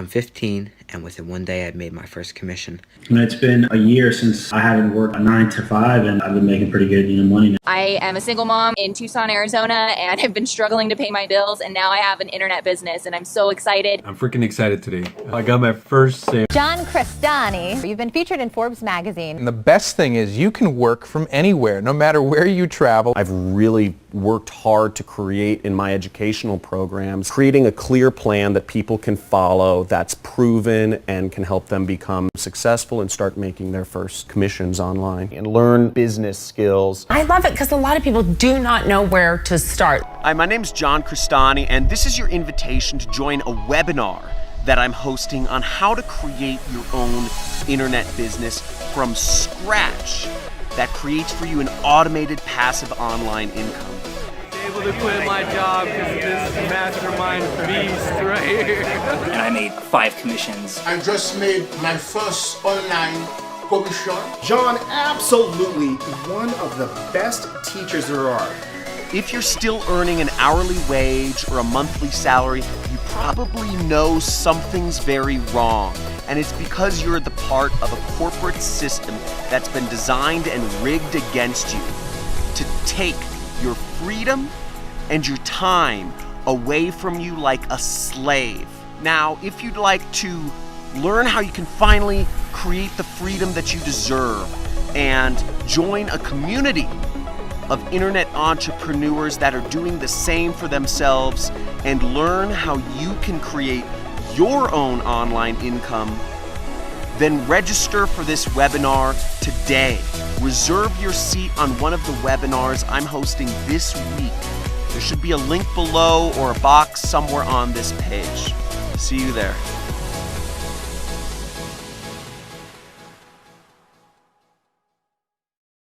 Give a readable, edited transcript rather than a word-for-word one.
I'm 15, and within one day I made my first commission. And it's been a year since I haven't worked a 9 to 5, and I've been making pretty good money now. I am a single mom in Tucson, Arizona, and have been struggling to pay my bills, and now I have an internet business, and I'm so excited. I'm freaking excited today. I got my first sale. John Crestani, you've been featured in Forbes magazine. And the best thing is you can work from anywhere, no matter where you travel. I've really worked hard to create in my educational programs, creating a clear plan that people can follow, that's proven and can help them become successful and start making their first commissions online and learn business skills. I love it because a lot of people do not know where to start. Hi, my name's John Crestani, and this is your invitation to join a webinar that I'm hosting on how to create your own internet business from scratch that creates for you an automated passive online income. Able to quit my job because of this mastermind beast right here. And I made 5 commissions. I just made my first online commission. John, absolutely one of the best teachers there are. If you're still earning an hourly wage or a monthly salary, you probably know something's very wrong. And it's because you're the part of a corporate system that's been designed and rigged against you to take your freedom and your time away from you like a slave. Now, if you'd like to learn how you can finally create the freedom that you deserve and join a community of internet entrepreneurs that are doing the same for themselves and learn how you can create your own online income, then register for this webinar today. Reserve your seat on one of the webinars I'm hosting this week. There should be a link below or a box somewhere on this page. See you there.